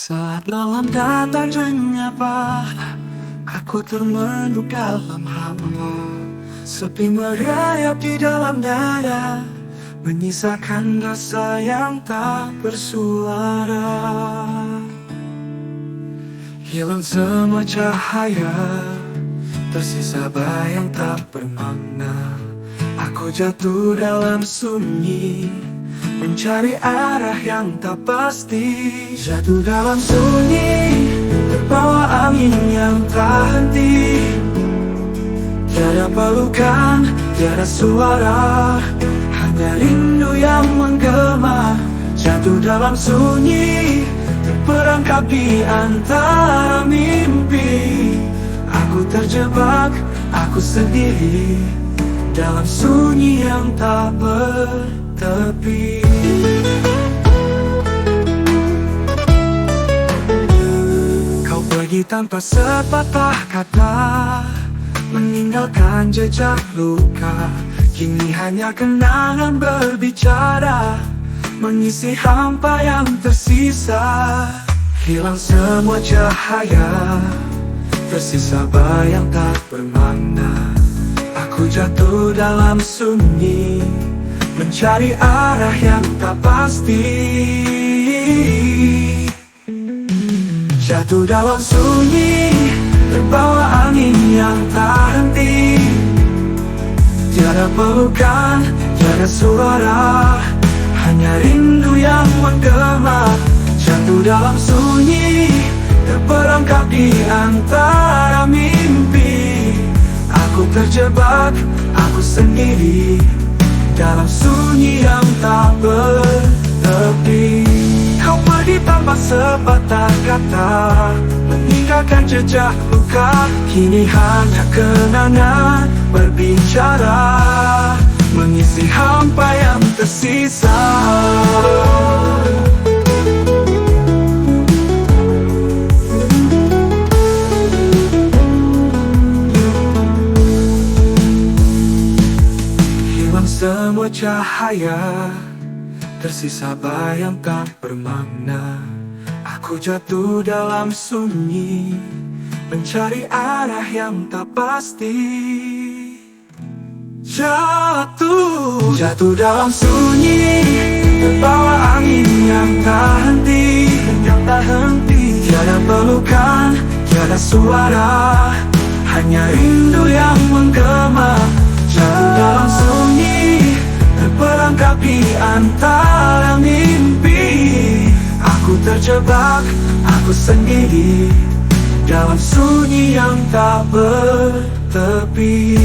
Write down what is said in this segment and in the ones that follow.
Saat malam datang menyapa, aku termenung dalam hawa. Sepi merayap di dalam dada, menyisakan rasa yang tak bersuara. Hilang semua cahaya, tersisa bayang tak bermakna. Aku jatuh dalam sunyi, mencari arah yang tak pasti. Jatuh dalam sunyi, terbawa angin yang tak henti. Tiada pelukan, tiada suara, hanya rindu yang menggema. Jatuh dalam sunyi, terperangkap di antara mimpi. Aku terjebak, aku sendiri, dalam sunyi yang tak bertepi. Kau pergi tanpa sepatah kata, meninggalkan jejak luka. Kini hanya kenangan berbicara, mengisi hampa yang tersisa. Hilang semua cahaya, tersisa bayang tak bermakna. Aku jatuh dalam sunyi, mencari arah yang tak pasti. Jatuh dalam sunyi, terbawa angin yang tak henti. Tiada pelukan, tiada suara, hanya rindu yang menggema. Jatuh dalam sunyi, terperangkap di antara mimpi. Aku terjebak, aku sendiri, dalam sunyi yang tak bertepi. Kau pergi tanpa sepatah kata, meninggalkan jejak luka. Kini hanya kenangan berbicara, mengisi hampa yang tersisa. Hilang semua cahaya, tersisa bayang tak bermakna. Aku jatuh dalam sunyi, mencari arah yang tak pasti. Jatuh dalam sunyi, terbawa angin yang tak henti. Tiada pelukan, tiada suara, hanya rindu yang menggema. Jatuh dalam sunyi, terperangkap di antara mimpi. Aku terjebak, aku sendiri, dalam sunyi yang tak bertepi.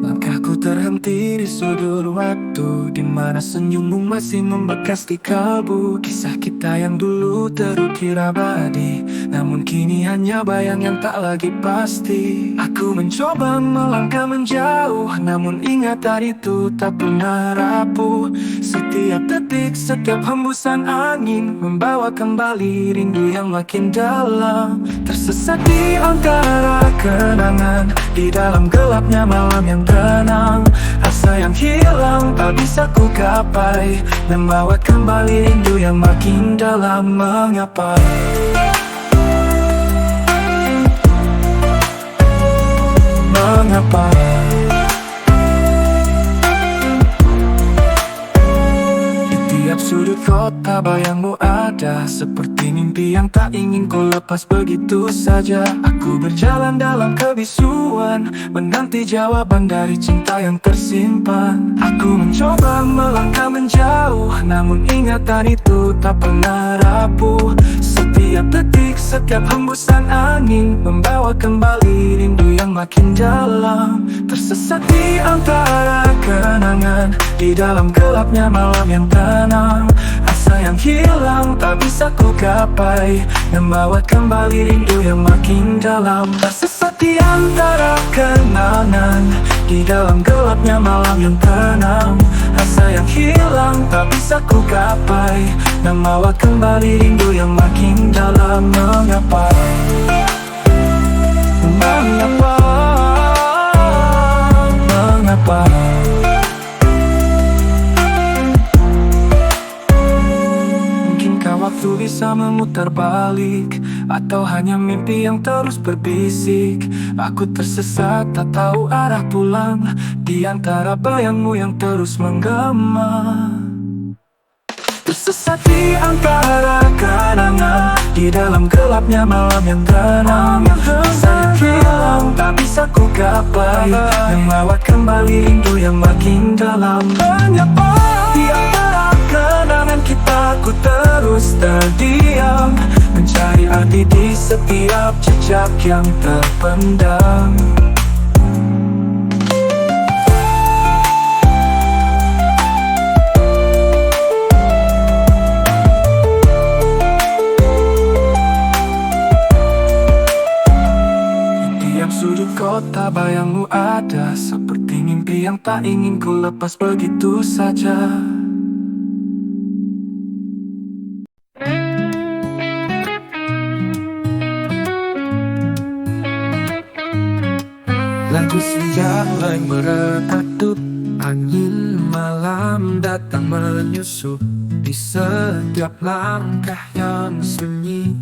Langkahku terhenti di sudut waktu, di mana senyummu masih membekas di kalbu. Kisah kita yang dulu terukir abadi, namun kini hanya bayang yang tak lagi pasti. Aku mencoba melangkah menjauh, namun ingatan itu tak pernah rapuh. Setiap detik, setiap hembusan angin membawa kembali rindu yang makin dalam. Tersesat di antara kenangan, di dalam gelapnya malam yang tenang. Rasa yang hilang tak bisa ku gapai, membawa kembali rindu yang makin dalam. Mengapa? Mengapa? Di tiap sudut kota bayangmu ada, seperti mimpi yang tak ingin kau lepas begitu saja. Aku berjalan dalam kebisuan, menanti jawaban dari cinta yang tersimpan. Aku mencoba melangkah menjauh, namun ingatan itu tak pernah rapuh. Setiap detik, setiap hembusan angin membawa kembali rindu yang makin dalam. Tersesat di antara kenangan, di dalam gelapnya malam yang tenang. Rasa yang hilang tak bisa ku gapai, membawa kembali rindu yang makin dalam. Tersesat di antara kenangan, di dalam gelapnya malam yang tenang. Rasa yang hilang tak bisa ku gapai, membawa kembali rindu yang makin dalam. Mengapa? Mengapa? Mengapa? Mungkinkah waktu bisa memutar balik, atau hanya mimpi yang terus berbisik? Aku tersesat tak tahu arah pulang, di antara bayangmu yang terus menggema. Tersesat di antara kenangan, di dalam gelapnya malam yang tenang. Saya hilang tak bisa ku gapai, melawat kembali rindu yang makin dalam. Mengapa di antara kenangan kita ku terus terdiam, mencari arti di setiap jejak yang terpendam. Sudut kota bayangmu ada, seperti mimpi yang tak ingin ku lepas begitu saja. Lagu senja mulai meredup, angin malam datang menyusup di setiap langkah yang sunyi.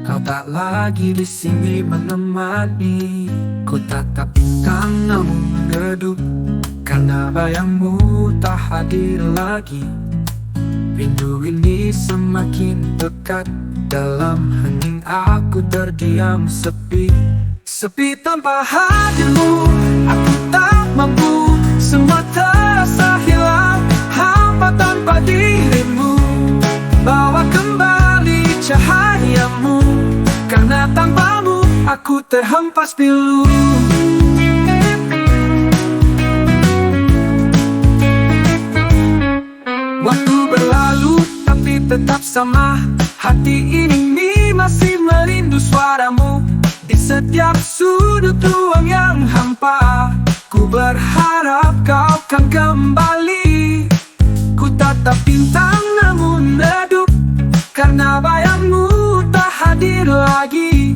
Kau tak lagi di sini menemani, ku tatap bintang namun redup, karena bayangmu tak hadir lagi. Rindu ini semakin dekat, dalam hening aku terdiam sepi. Sepi tanpa hadirmu, aku tak mampu, semua terasa hilang, hampa tanpa dirimu. Bawa kembali cahayamu, karena tanpamu aku terhempas pilu. Waktu berlalu tapi tetap sama, hati ini masih merindu suaramu. Di setiap sudut ruang yang hampa, ku berharap kau kan kembali. Ku tatap bintang namun redup, karena bayangmu tak hadir lagi.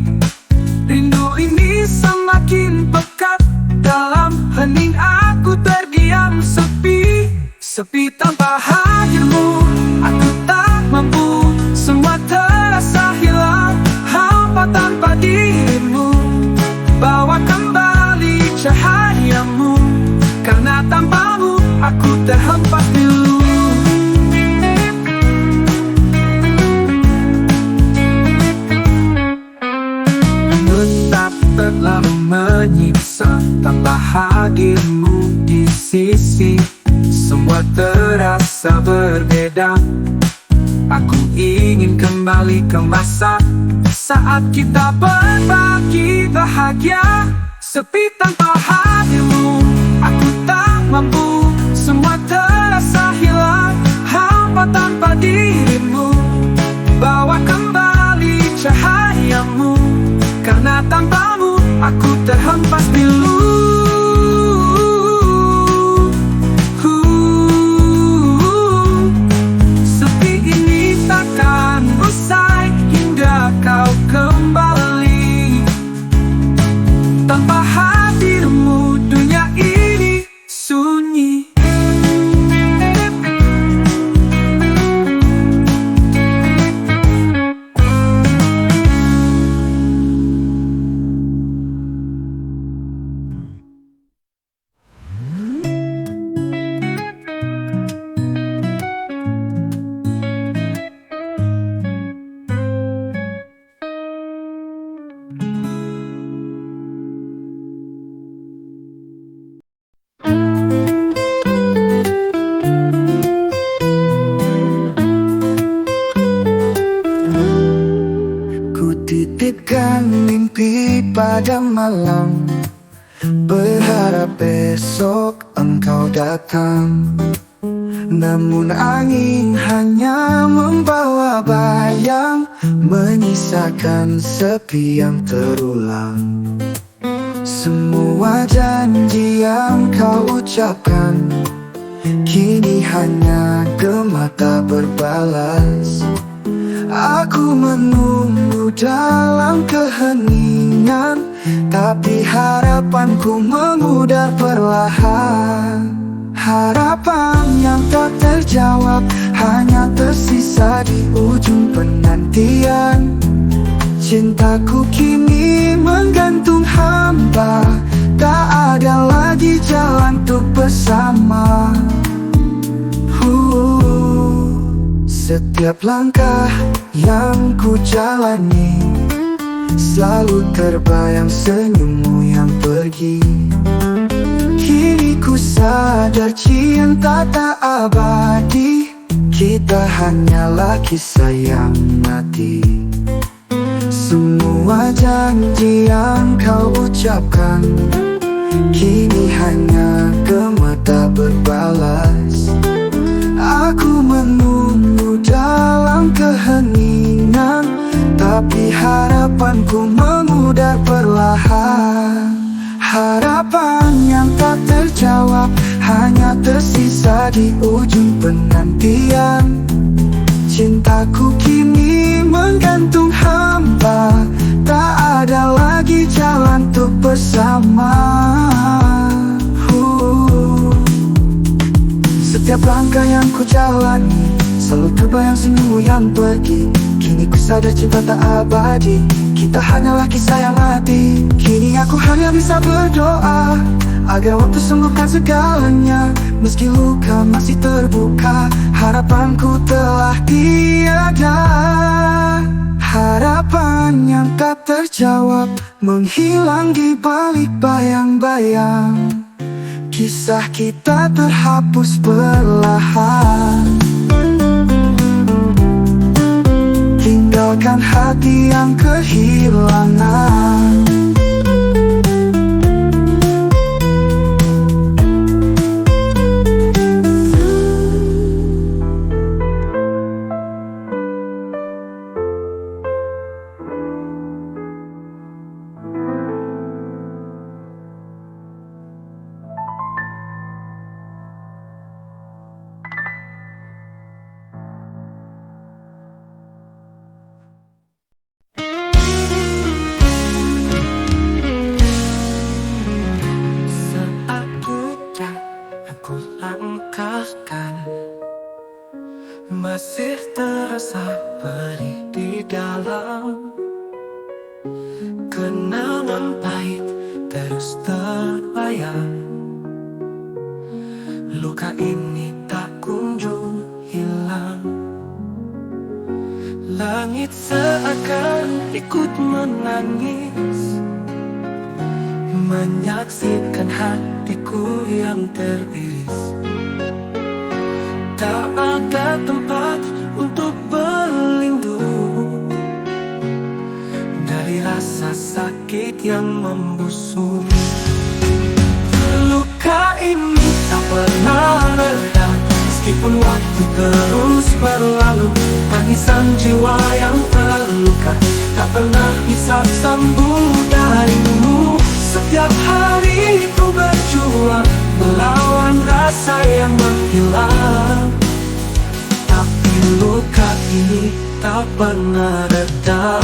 Rindu ini semakin pekat, dalam hening aku terdiam sepi. Sepi tanpa hadirmu, aku tak mampu, semua terasa hilang, hampa tanpa dirimu. Bawa kembali cahayamu, karena tanpamu aku terhempas pilu. Terlalu menyiksa tanpa hadirmu di sisi, semua terasa berbeda. Aku ingin kembali ke masa saat kita berbagi bahagia. Sepi tanpa hadirmu, aku tak mampu, semua terasa hilang, hampa tanpa dirimu. Bawa kembali cahayamu, karena tanpamu aku terhempas pilu. Sepi ini takkan usai hingga kau kembali. Tanpa hadirmu dunia ini sunyi. Titipkan mimpi pada malam, berharap besok engkau datang. Namun angin hanya menyisakan sepi yang terulang. Semua janji yang kau ucapkan kini hanya gema tak berbalas. Aku menunggu dalam keheningan, tapi harapanku memudar perlahan. Harapan yang tak terjawab hanya tersisa di ujung penantian. Cintaku kini menggantung hamba, tak ada lagi jalan untuk bersama. Setiap langkah yang ku jalani selalu terbayang senyummu yang pergi. Kini ku sadar cinta tak abadi, kita hanyalah kisah yang mati. Semua janji yang kau ucapkan kini hanya gema tak berbalas. Aku menunggu dalam keheningan, tapi harapanku memudar perlahan. Harapan yang tak terjawab hanya tersisa di ujung penantian. Cintaku kini menggantung hamba, tak ada lagi jalan untuk bersama. Setiap langkah yang ku jalani selalu terbayang senyummu yang pergi. Kini ku sadar cinta tak abadi, kita hanyalah kisah yang mati. Kini aku hanya bisa berdoa agar waktu sembuhkan segalanya. Meski luka masih terbuka, harapanku telah tiada. Harapan yang tak terjawab menghilang di balik bayang-bayang. Kisah kita terhapus perlahan, tinggalkan hati yang kehilangan. Masih terasa perih di dalam, kenangan pahit terus terbayang. Luka ini tak kunjung hilang. Langit seakan ikut menangis, menyaksikan hatiku yang teriris. Tak ada tempat untuk berlindung dari rasa sakit yang membusuk. Luka ini tak pernah reda, meskipun waktu terus berlalu. Tangisan jiwa yang terluka tak pernah bisa sembuh darimu. Setiap hari ku berjuang melawan rasa yang menghilang, tapi luka ini tak pernah reda.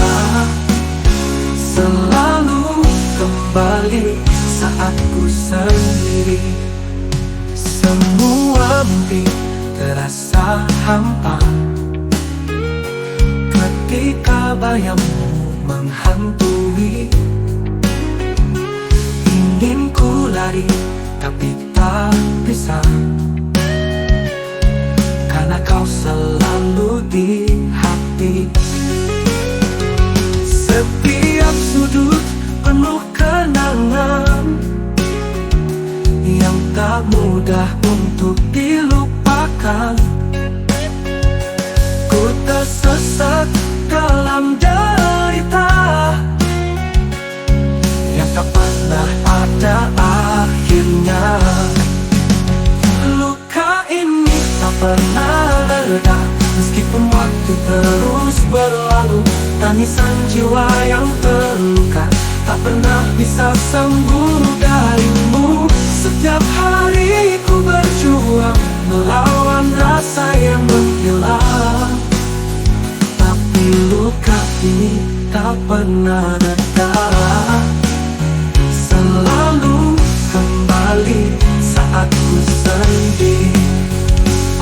Selalu kembali saat ku sendiri. Semua mimpi terasa hampa ketika bayangmu menghantui. Ingin ku lari tapi tak bisa, karena kau selalu di hati. Setiap sudut penuh kenangan yang tak mudah untuk dilupakan. Ku tersesat dalam derita yang tak pernah ada akhirnya. Luka ini tak pernah reda, terus berlalu. Tangisan jiwa yang terluka tak pernah bisa sembuh darimu. Setiap hari ku berjuang melawan rasa yang menghilang, tapi luka ini tak pernah reda. Selalu kembali saat ku sedih.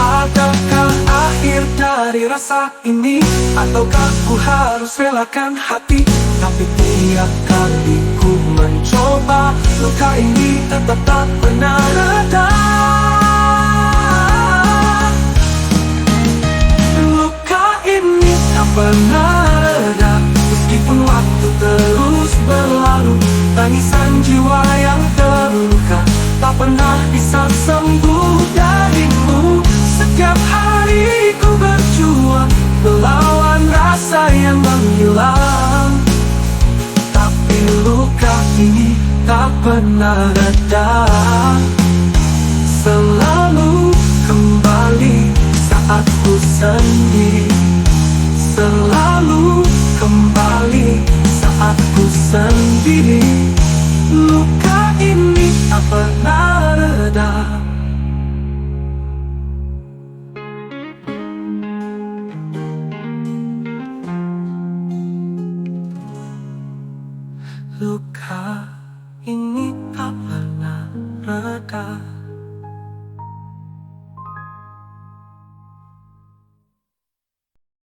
Adakah akhir dari rasa ini? Ataukah ku harus relakan hati? Tapi tiap kali ku mencoba, luka ini tetap tak pernah reda. Luka ini tak pernah reda, meskipun waktu terus berlalu. Tangisan jiwa yang terluka tak pernah bisa sembuh darimu. Setiap hari ku berjuang melawan rasa yang menghilang, tapi luka ini tak pernah reda. Selalu kembali saat ku sedih. Selalu kembali saat ku sendiri. Luka ini tak pernah reda. Luka